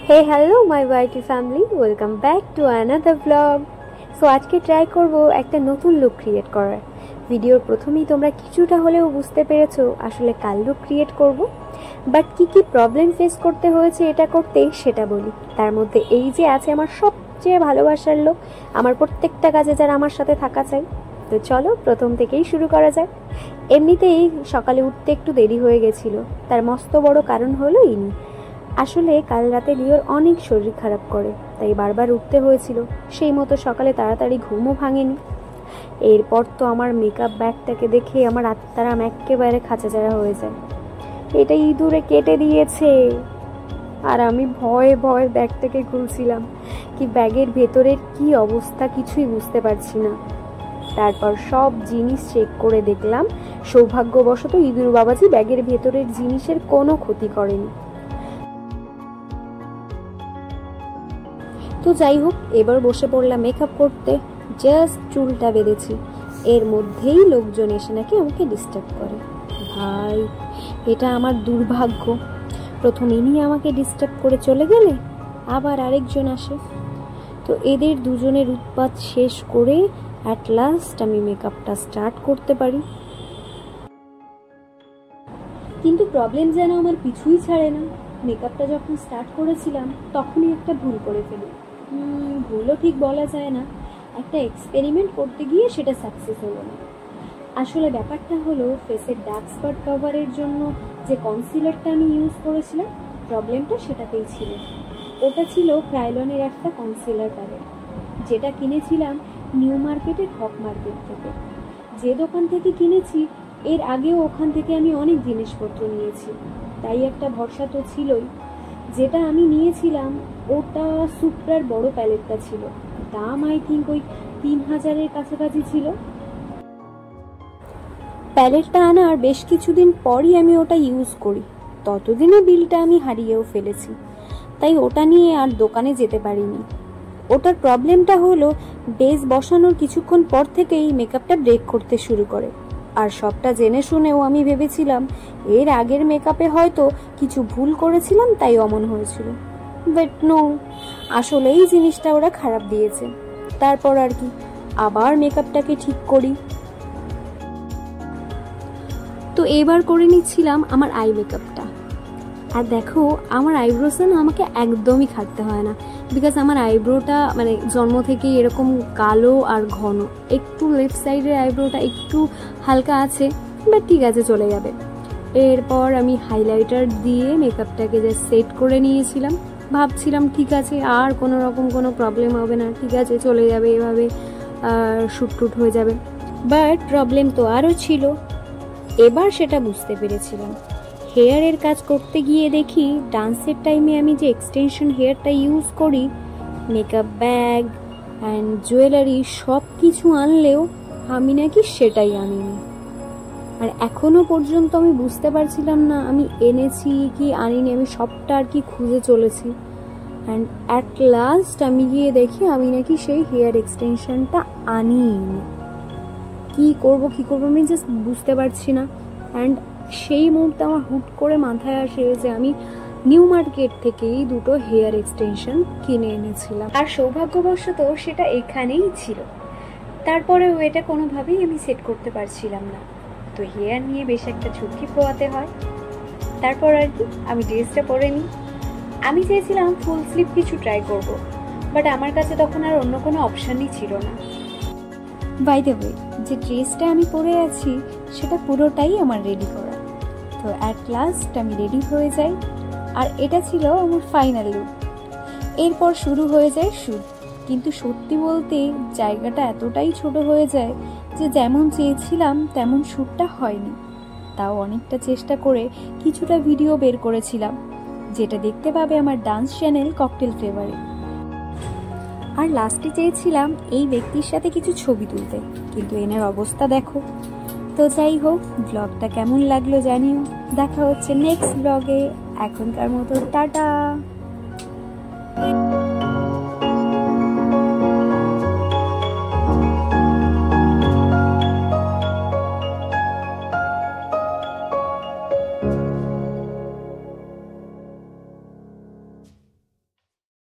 Hey hello my YT family, welcome back to another blog. So আজকে try করব একটা নতুন লুক ক্রিয়েট করার। ভিডিওর প্রথমেই তোমরা কিছুটা হলেও বুঝতে পেরেছো আসলে কাল লুক ক্রিয়েট করব। বাট কি কি প্রবলেম ফেস করতে হয়েছে এটা করতে সেটা বলি। তার মধ্যে এই যে আছে আমার সবচেয়ে ভালোবাসার লোক, আমার প্রত্যেকটা কাজে যারা আমার সাথে থাকা চাই। তো চলো প্রথম থেকেই শুরু করা যাক। এমনিতেই সকালে উঠতে একটু দেরি হয়ে গেছিলো, তার মস্ত বড় কারণ হলো ইনি। আসলে কাল রাতে লিওর অনেক শরীর খারাপ করে, তাই বারবার উঠতে হয়েছিল। সেই মতো সকালে তাড়াতাড়ি ঘুমও ভাঙেনি। এরপর তো আমার মেকআপ ব্যাগটাকে দেখে আমার আত্মারাম একেবারে খাঁচাচাড়া হয়ে যায়। এটা ইঁদুরে কেটে দিয়েছে। আর আমি ভয়ে ভয়ে ব্যাগটাকে খুলছিলাম, কি ব্যাগের ভেতরের কি অবস্থা কিছুই বুঝতে পারছি না। তারপর সব জিনিস চেক করে দেখলাম, সৌভাগ্যবশত ইঁদুর বাবাজি ব্যাগের ভেতরের জিনিসের কোনো ক্ষতি করেনি। তো যাই হোক, এবার বসে পড়লাম মেকআপ করতে। জাস্ট চুলটা বেঁধেছি, এর মধ্যেই লোকজন এসে নাকি আমাকে ডিস্টার্ব করে। ভাই, এটা আমার দুর্ভাগ্য। প্রথম ইনি আমাকে ডিস্টার্ব করে চলে গেলে, আবার আরেকজন আসে। তো এদের দুজনের উৎপাত শেষ করে অ্যাট লাস্ট আমি মেকআপটা স্টার্ট করতে পারি। কিন্তু প্রবলেম যেন আমার পিছুই ছাড়ে না। মেকআপটা যখন স্টার্ট করেছিলাম তখনই একটা ভুল করে ফেলি। ভুলও ঠিক বলা যায় না, একটা এক্সপেরিমেন্ট করতে গিয়ে সেটা সাকসেস হলো না। আসলে ব্যাপারটা হলো, ফেসের ডার্ক স্পট কভারের জন্য যে কনসিলারটা আমি ইউজ করেছিলাম, প্রবলেমটা সেটাতেই ছিল। ওটা ছিল ক্রাইলনের একটা কনসিলার প্যালেট, যেটা কিনেছিলাম নিউ মার্কেটের হক মার্কেট থেকে। যে দোকান থেকে কিনেছি এর আগেও ওখান থেকে আমি অনেক জিনিসপত্র নিয়েছি, তাই একটা ভরসা তো ছিলই। যেটা আমি নিয়েছিলাম ওটা সুপ্রার বড় প্যালেটটা ছিল, দাম আই থিঙ্ক ওই 3000-এর কাছাকাছি ছিল। প্যালেটটা আনার বেশ কিছুদিন পরই আমি ওটা ইউজ করি, ততদিনে বিলটা আমি হারিয়েও ফেলেছি, তাই ওটা নিয়ে আর দোকানে যেতে পারিনি। ওটার প্রবলেমটা হলো, বেস বসানোর কিছুক্ষণ পর থেকেই মেকআপটা ব্রেক করতে শুরু করে। আর সবটা জেনে শুনেও আমি ভেবেছিলাম এর আগের মেকআপে হয়তো কিছু ভুল করেছিলাম, তাই অমন হয়েছিল। বাট নো, আসলে এই জিনিসটা ওরা খারাপ দিয়েছে। তারপর আর কি, আবার মেকআপটাকে ঠিক করি। তো এবার করে নিচ্ছিলাম আমার আই মেকআপটা। আর দেখো, আমার আইব্রোসে না আমাকে একদমই খাটতে হয় না, বিকজ আমার আইব্রোটা মানে জন্ম থেকেই এরকম কালো আর ঘন। একটু লেফট সাইডের আইব্রোটা একটু হালকা আছে, বাট ঠিক আছে, চলে যাবে। এরপর আমি হাইলাইটার দিয়ে মেকআপটাকে জাস্ট সেট করে নিয়েছিলাম। ভাবছিলাম ঠিক আছে, আর কোনো রকম কোনো প্রবলেম হবে না, ঠিক আছে চলে যাবে, এভাবে শুট টুট হয়ে যাবে। বাট প্রবলেম তো আরও ছিল। এবার সেটা বুঝতে পেরেছিলাম। হেয়ারের কাজ করতে গিয়ে দেখি ডান্সের টাইমে আমি যে এক্সটেনশন হেয়ারটা ইউজ করি, মেকআপ ব্যাগ অ্যান্ড জুয়েলারি সব কিছু আনলেও আমি নাকি সেটাই আনিনি। আর এখনো পর্যন্ত আমি বুঝতে পারছিলাম না আমি এনেছি কি আনিনি। আমি সবটা আর কি খুঁজে চলেছি, অ্যান্ড অ্যাট লাস্ট আমি গিয়ে দেখি আমি নাকি সেই হেয়ার এক্সটেনশনটা আনিনি। কি করব আমি জাস্ট বুঝতে পারছি না। অ্যান্ড সেই মুহূর্তে আমার হুট করে মাথায় আসে যে আমি নিউ মার্কেট থেকেই দুটো হেয়ার এক্সটেনশন কিনে এনেছিলাম, আর সৌভাগ্যবশত সেটা এখানেই ছিল। তারপরেও এটা কোনোভাবেই আমি সেট করতে পারছিলাম না। তো হেয়ার নিয়ে বেশ একটা ঝুঁকি পোয়াতে হয়। তারপর আর কি, আমি ড্রেসটা পরে নিই। আমি চেয়েছিলাম ফুল স্লিভ কিছু ট্রাই করব, বাট আমার কাছে তখন আর অন্য কোনো অপশানই ছিল না। বাই দ্য ওয়ে, যে ড্রেসটা আমি পরে আছি সেটা পুরোটাই আমার রেডি করা। তো অ্যাট লাস্ট আমি রেডি হয়ে যাই, আর এটা ছিল আমার ফাইনাল লুক। এরপর শুরু হয়ে যায় শ্যুট। কিন্তু সত্যি বলতে জায়গাটা এতটাই ছোট হয়ে যায় যে যেমন চেয়েছিলাম তেমন শ্যুটটা হয়নি। তাও অনেকটা চেষ্টা করে কিছুটা ভিডিও বের করেছিলাম, যেটা দেখতে পাবে আমার ডান্স চ্যানেল ককটেল ফ্লেভারে। আর লাস্টে চেয়েছিলাম এই ব্যক্তির সাথে কিছু ছবি তুলতে, কিন্তু এনার অবস্থা দেখো। তো যাই হোক, ব্লগটা কেমন লাগলো জানিও। দেখা হচ্ছে নেক্সট ব্লগে। এখনকার মতো টাটা।